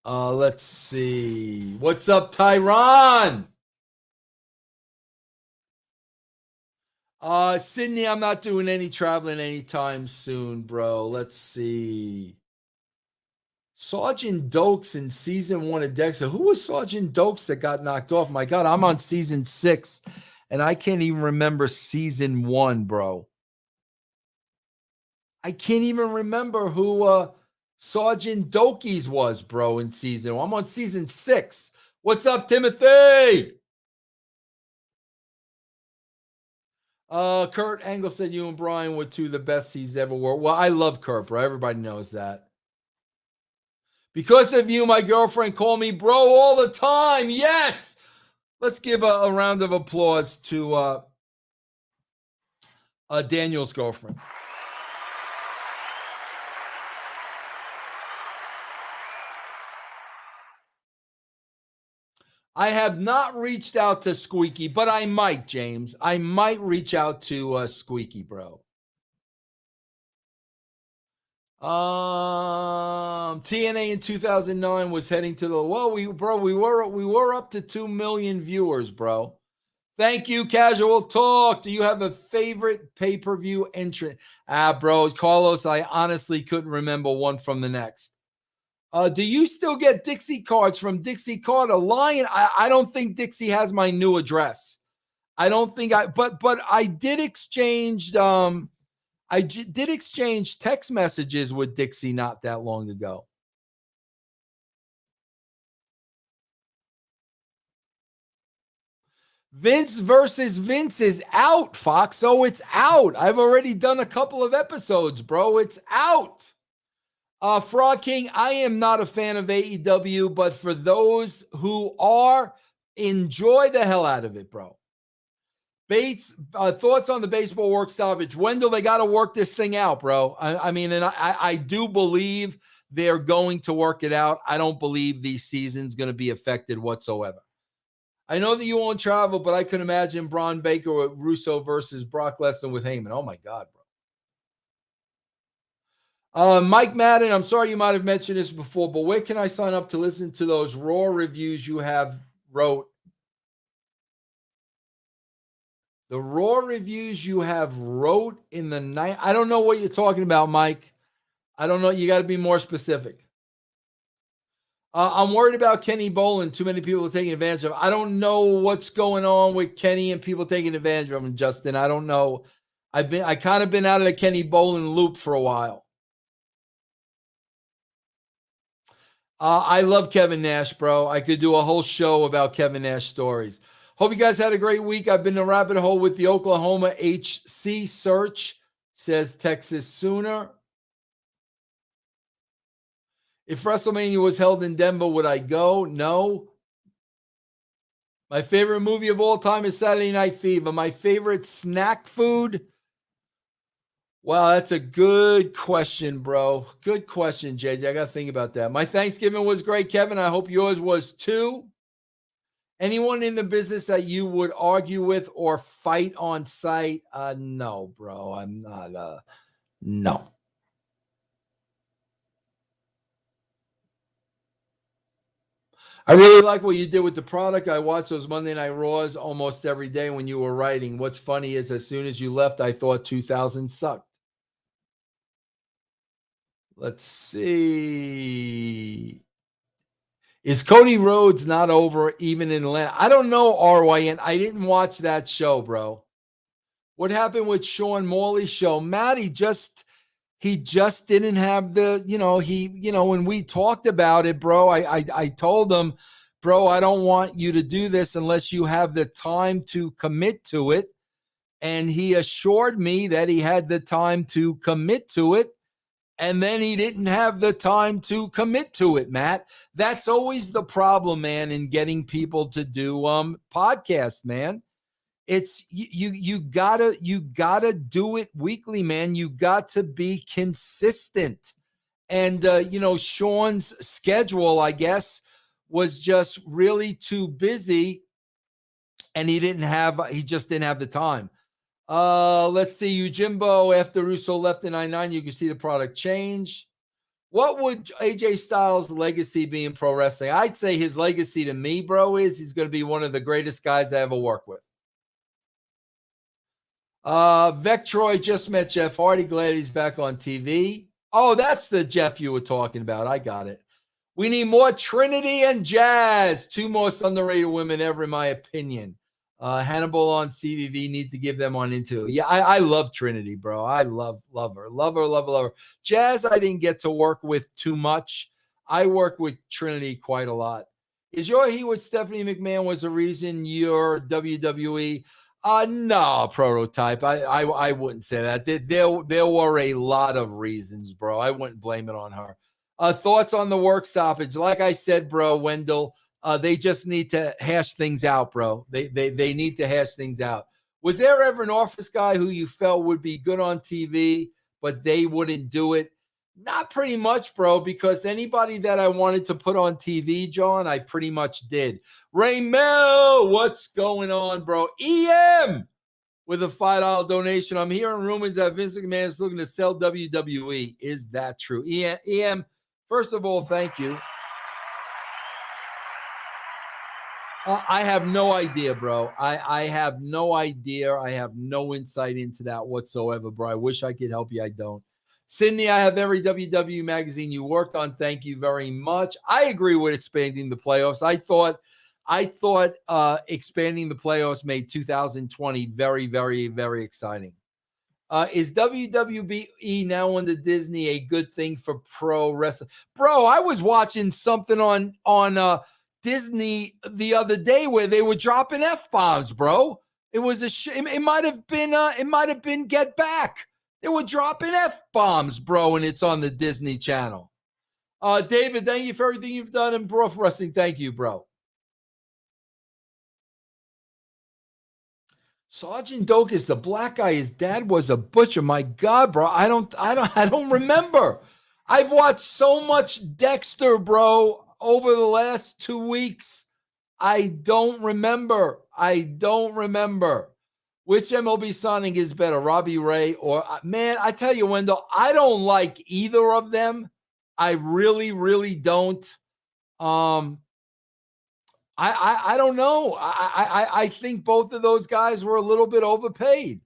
Let's see. What's up, Tyron? Sydney, I'm not doing any traveling anytime soon, bro. Let's see. Sergeant Dokes in season 1 of Dexter. Who was Sergeant Dokes that got knocked off? My God, I'm on season 6, and I can't even remember season 1, bro. I can't even remember who Sergeant Dokies was, bro, in season 1. I'm on season 6. What's up, Timothy? Kurt Angle said you and Brian were two of the best he's ever worked. Well, I love Kurt, bro. Everybody knows that. Because of you, my girlfriend called me bro all the time. Yes. Let's give a round of applause to Daniel's girlfriend. I have not reached out to Squeaky, but I might, James. I might reach out to Squeaky, bro. TNA in 2009 was heading to the we were up to 2 million viewers, bro. Thank you, Casual Talk. Do you have a favorite pay-per-view entrant? Bro, Carlos, I honestly couldn't remember one from the next. Do you still get Dixie cards from Dixie Carter? Lion, I don't think Dixie has my new address. I don't think but I did exchange did exchange text messages with Dixie not that long ago. Vince versus Vince is out, Fox. Oh, it's out. I've already done a couple of episodes, bro. It's out. Frog King, I am not a fan of AEW, but for those who are, Enjoy the hell out of it, bro. Bates, thoughts on the baseball work stoppage. Wendell, they got to work this thing out, bro. I mean, and I do believe they're going to work it out. I don't believe the season's going to be affected whatsoever. I know that you won't travel, but I can imagine Braun Baker with Russo versus Brock Lesnar with Heyman. Oh, my God, bro. Mike Madden, I'm sorry you might have mentioned this before, but where can I sign up to listen to those Raw reviews you have wrote? The Raw reviews you have wrote in the night. I don't know what you're talking about, Mike. I don't know. You got to be more specific. I'm worried about Kenny Bolin. Too many people are taking advantage of him. I don't know what's going on with Kenny and people taking advantage of him, Justin. I don't know. I kind of been out of the Kenny Bolin loop for a while. I love Kevin Nash, bro. I could do a whole show about Kevin Nash stories. Hope you guys had a great week. I've been in a rabbit hole with the Oklahoma HC search, says Texas Sooner. If Wrestlemania was held in Denver, would I go? No. My favorite movie of all time is Saturday Night Fever. My favorite snack food? Wow, that's a good question, bro. Good question, JJ. I got to think about that. My Thanksgiving was great, Kevin. I hope yours was too. Anyone in the business that you would argue with or fight on site? No, bro. I'm not. No. I really like what you did with the product. I watched those Monday Night Raws almost every day when you were writing. What's funny is as soon as you left, I thought 2000 sucked. Let's see. Is Cody Rhodes not over even in Atlanta? I don't know, RYN. I didn't watch that show, bro. What happened with Sean Morley's show? Matt, he just didn't have the, when we talked about it, bro, I told him, bro, I don't want you to do this unless you have the time to commit to it. And he assured me that he had the time to commit to it. And then he didn't have the time to commit to it, Matt. That's always the problem, man, in getting people to do podcasts, man. It's you gotta do it weekly, man. You got to be consistent. And Sean's schedule, I guess, was just really too busy, and he just didn't have the time. Let's see, Jimbo. After Russo left in 99, you can see the product change. What would AJ Styles' legacy be in pro wrestling? I'd say his legacy to me, bro, is he's going to be one of the greatest guys I ever worked with. Vectroy just met Jeff Hardy. Glad he's back on TV. Oh, that's the Jeff you were talking about. I got it. We need more Trinity and Jazz. Two most underrated women ever, in my opinion. Hannibal on CVV, need to give them on into. Yeah, I love Trinity, bro. I love her. Love her. Jazz, I didn't get to work with too much. I work with Trinity quite a lot. Is your heat with Stephanie McMahon was the reason you're WWE? No, Prototype. I wouldn't say that. There were a lot of reasons, bro. I wouldn't blame it on her. Thoughts on the work stoppage? Like I said, bro, Wendell, they just need to hash things out, bro. They need to hash things out. Was there ever an office guy who you felt would be good on TV, but they wouldn't do it? Not pretty much, bro, because anybody that I wanted to put on TV, John, I pretty much did. Raymel, what's going on, bro? EM with a $5 donation. I'm hearing rumors that Vince McMahon is looking to sell WWE. Is that true? EM, first of all, thank you. I have no idea, bro. I have no idea. I have no insight into that whatsoever, bro. I wish I could help you. I don't. Sydney, I have every WWE magazine you worked on. Thank you very much. I agree with expanding the playoffs. I thought expanding the playoffs made 2020 very, very, very exciting. Is WWE now under Disney a good thing for pro wrestling? Bro, I was watching something on Disney the other day where they were dropping F-bombs, bro. It was it might have been Get Back. They were dropping F-bombs, bro, and it's on the Disney Channel. David, thank you for everything you've done in pro wrestling. Thank you, bro. Sergeant Dokus, the black guy, his dad was a butcher. My God, bro. I don't remember. I've watched so much Dexter, bro, over the last 2 weeks. I don't remember. Which MLB signing is better, Robbie Ray or man? I tell you, Wendell, I don't like either of them. I really, really don't. I don't know. I think both of those guys were a little bit overpaid.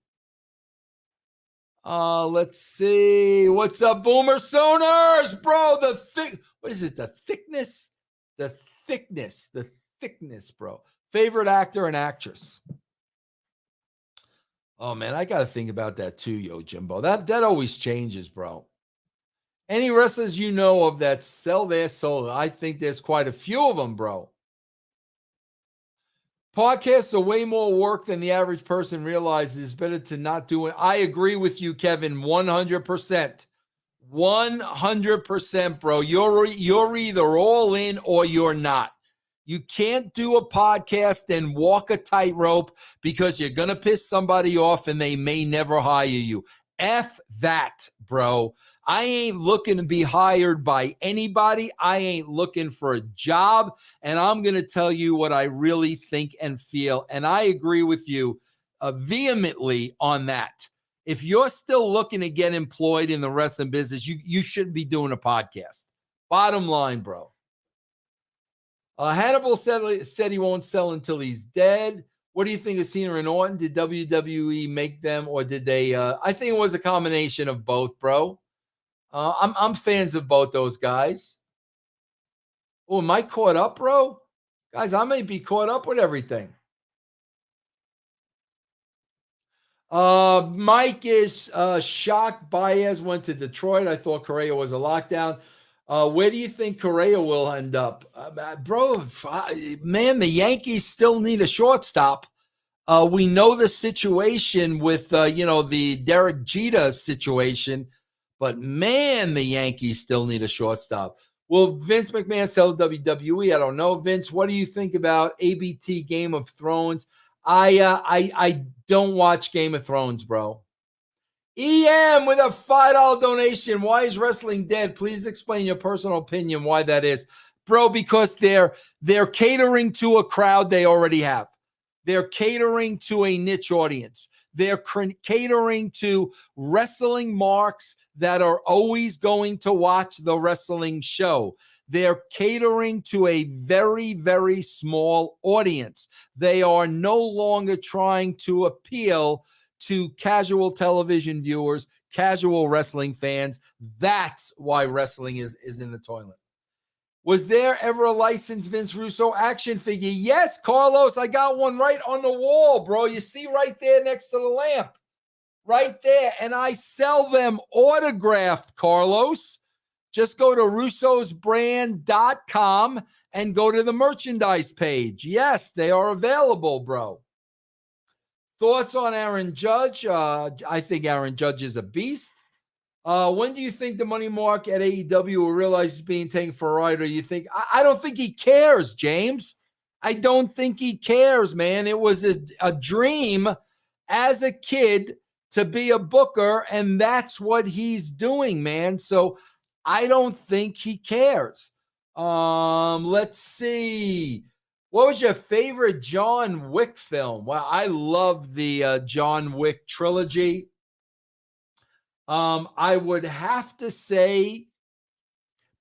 Let's see. What's up, Boomer Sooners, bro? What is it? The thickness, bro. Favorite actor and actress. Oh man, I gotta think about that too, yo, Jimbo. That always changes, bro. Any wrestlers you know of that sell their soul? I think there's quite a few of them, bro. Podcasts are way more work than the average person realizes. It's better to not do it. I agree with you, Kevin, 100%. 100%, bro. You're either all in or you're not. You can't do a podcast and walk a tightrope because you're going to piss somebody off and they may never hire you. F that, bro. I ain't looking to be hired by anybody. I ain't looking for a job. And I'm going to tell you what I really think and feel. And I agree with you vehemently on that. If you're still looking to get employed in the wrestling business, you shouldn't be doing a podcast. Bottom line, bro. Hannibal said he won't sell until he's dead. What do you think of Cena and Orton? Did WWE make them or did they? I think it was a combination of both, bro. I'm fans of both those guys. Oh, am I caught up, bro? Guys, I may be caught up with everything. Mike is shocked Baez went to Detroit. I thought Correa was a lockdown. Where do you think Correa will end up? Bro, man, the Yankees still need a shortstop. We know the situation with, the Derek Jeter situation. But, man, the Yankees still need a shortstop. Will Vince McMahon sell WWE? I don't know. Vince, what do you think about ABT Game of Thrones? I don't watch Game of Thrones, bro. EM with a $5 donation. Why is wrestling dead? Please explain your personal opinion why that is. Bro, because they're catering to a crowd they already have. They're catering to a niche audience. They're catering to wrestling marks that are always going to watch the wrestling show. They're catering to a very, very small audience. They are no longer trying to appeal to casual television viewers, casual wrestling fans. That's why wrestling is in the toilet. Was there ever a licensed Vince Russo action figure? Yes, Carlos, I got one right on the wall, bro. You see right there next to the lamp. Right there. And I sell them autographed, Carlos. Just go to russosbrand.com and go to the merchandise page. Yes, they are available, bro. Thoughts on Aaron Judge? I think Aaron Judge is a beast. When do you think the money mark at AEW will realize he's being taken for a ride? Or you think? I don't think he cares, James. I don't think he cares, man. It was a dream as a kid to be a booker, and that's what he's doing, man. So I don't think he cares. Let's see. What was your favorite John Wick film? Well, I love the John Wick trilogy. I would have to say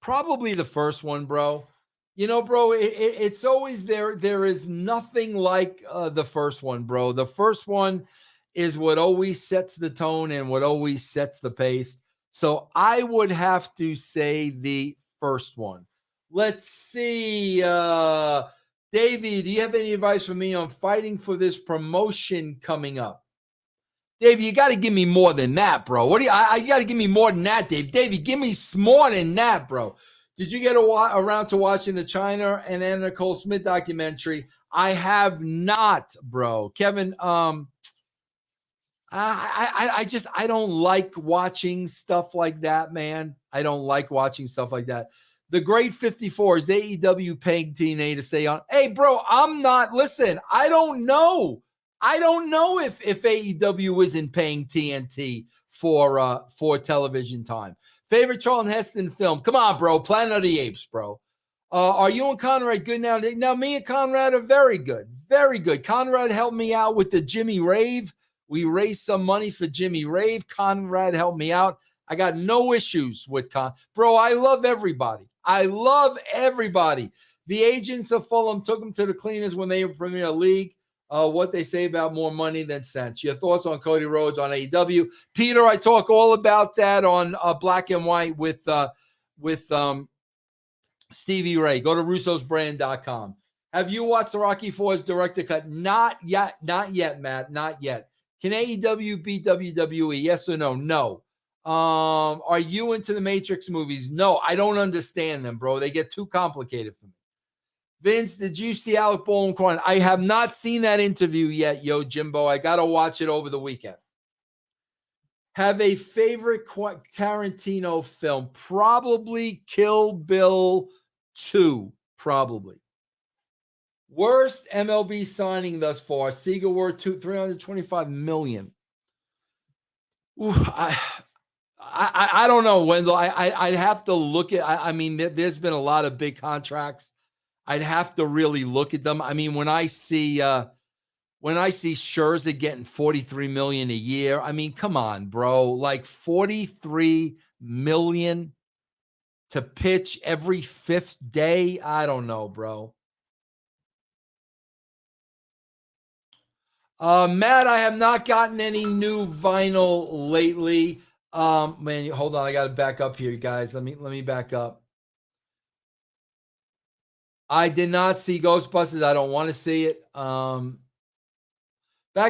probably the first one, bro. You know, bro, it's always there. There is nothing like the first one, bro. The first one is what always sets the tone and what always sets the pace. So I would have to say the first one. Let's see. Davey, do you have any advice for me on fighting for this promotion coming up? Dave, you got to give me more than that, bro. You got to give me more than that, Dave. Davey, give me more than that, bro. Did you get around to watching the China and Anna Nicole Smith documentary? I have not, bro. Kevin, I don't like watching stuff like that, man. I don't like watching stuff like that. The Great 54 is AEW paying TNA to say on. Hey, bro, listen, I don't know. I don't know if AEW isn't paying TNT for television time. Favorite Charlton Heston film? Come on, bro. Planet of the Apes, bro. Are you and Conrad good now? Now, me and Conrad are very good. Very good. Conrad helped me out with the Jimmy Rave. We raised some money for Jimmy Rave. Conrad helped me out. I got no issues with Bro, I love everybody. I love everybody. The agents of Fulham took them to the cleaners when they were Premier League. What they say about more money than sense. Your thoughts on Cody Rhodes on AEW. Peter, I talk all about that on Black and White with Stevie Ray. Go to russosbrand.com. Have you watched the Rocky IV's director cut? Not yet, Matt. Not yet. Can AEW beat WWE? Yes or no? No. Are you into the Matrix movies? No, I don't understand them, bro. They get too complicated for me. Vince, did you see Alec Baldwin crying? I have not seen that interview yet, yo, Jimbo. I got to watch it over the weekend. Have a favorite Tarantino film? Probably Kill Bill 2, probably. Worst MLB signing thus far? Seager worth $325 million. Ooh, I don't know, Wendell. I'd have to look at. I mean, there's been a lot of big contracts. I'd have to really look at them. I mean, when I see Scherzer getting $43 million a year, I mean, come on, bro. Like $43 million to pitch every fifth day. I don't know, bro. Matt, I have not gotten any new vinyl lately. Man, hold on. I got to back up here, guys. Let me back up. I did not see Ghostbusters. I don't want to see it. Back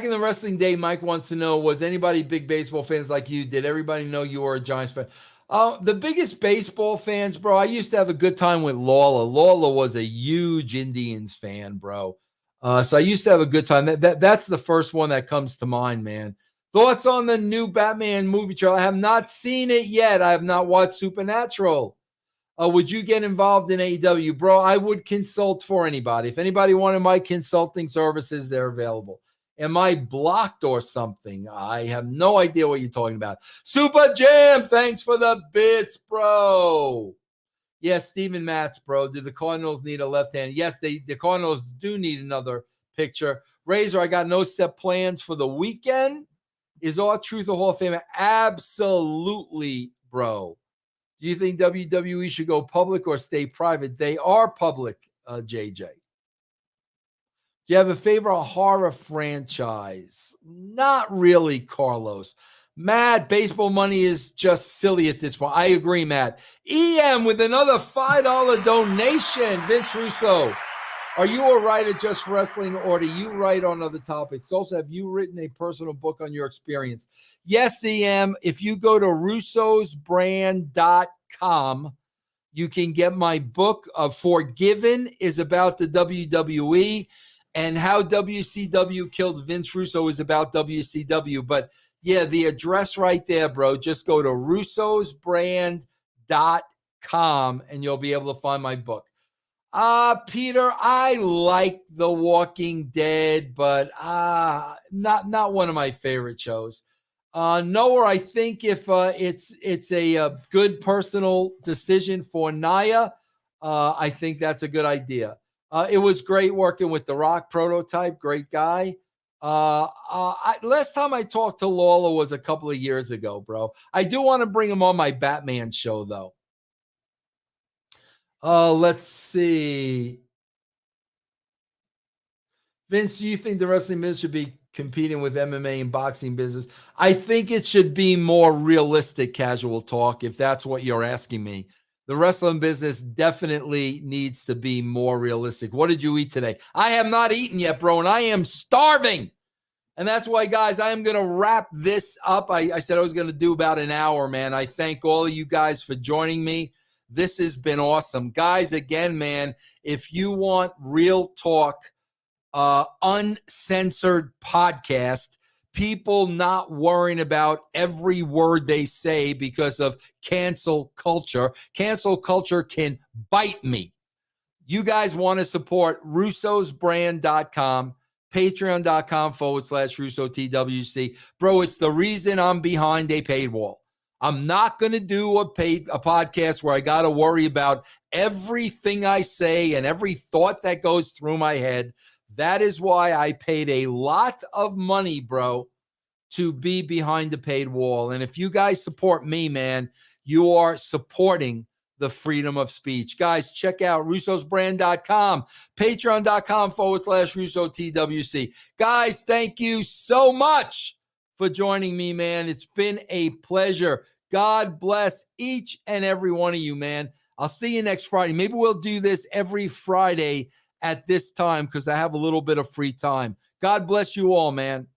in the wrestling day, Mike wants to know, was anybody big baseball fans like you? Did everybody know you were a Giants fan? The biggest baseball fans, bro, I used to have a good time with Lawler. Lawler was a huge Indians fan, bro. So I used to have a good time. That's the first one that comes to mind, man. Thoughts on the new Batman movie trailer? I have not seen it yet. I have not watched Supernatural. Would you get involved in AEW? Bro, I would consult for anybody. If anybody wanted my consulting services, they're available. Am I blocked or something? I have no idea what you're talking about. Super Jam, thanks for the bits, bro. Yes, Steven Matz, bro. Do the Cardinals need a left hand? Yes, the Cardinals do need another pitcher. Razor, I got no set plans for the weekend. Is R-Truth a Hall of Famer? Absolutely, bro. Do you think WWE should go public or stay private? They are public, JJ. Do you have a favorite horror franchise? Not really, Carlos. Matt, baseball money is just silly at this point. I agree, Matt. EM with another $5 donation. Vince Russo, are you a writer just for wrestling, or do you write on other topics? Also, have you written a personal book on your experience? Yes, EM. If you go to russosbrand.com, you can get my book of Forgiven is about the WWE, and how WCW killed Vince Russo is about WCW. But yeah, the address right there, bro. Just go to russosbrand.com and you'll be able to find my book. Peter, I like The Walking Dead, but not one of my favorite shows. Noah, I think if it's a good personal decision for Naya, I think that's a good idea. It was great working with The Rock Prototype, great guy. Last time I talked to Lawler was a couple of years ago, bro. I do want to bring him on my Batman show, though. Let's see. Vince, do you think the wrestling business should be competing with MMA and boxing business? I think it should be more realistic casual talk, if that's what you're asking me. The wrestling business definitely needs to be more realistic. What did you eat today? I have not eaten yet, bro, and I am starving. And that's why, guys, I am going to wrap this up. I said I was going to do about an hour, man. I thank all of you guys for joining me. This has been awesome. Guys, again, man, if you want real talk, uncensored podcast, people not worrying about every word they say because of cancel culture. Cancel culture can bite me. You guys want to support russosbrand.com. Patreon.com/RussoTWC. Bro, it's the reason I'm behind a paid wall. I'm not going to do a podcast where I got to worry about everything I say and every thought that goes through my head. That is why I paid a lot of money, bro, to be behind the paid wall. And if you guys support me, man, you are supporting the freedom of speech. Guys, check out russosbrand.com, patreon.com/RussoTWC. Guys, thank you so much for joining me, man. It's been a pleasure. God bless each and every one of you, man. I'll see you next Friday. Maybe we'll do this every Friday at this time because I have a little bit of free time. God bless you all, man.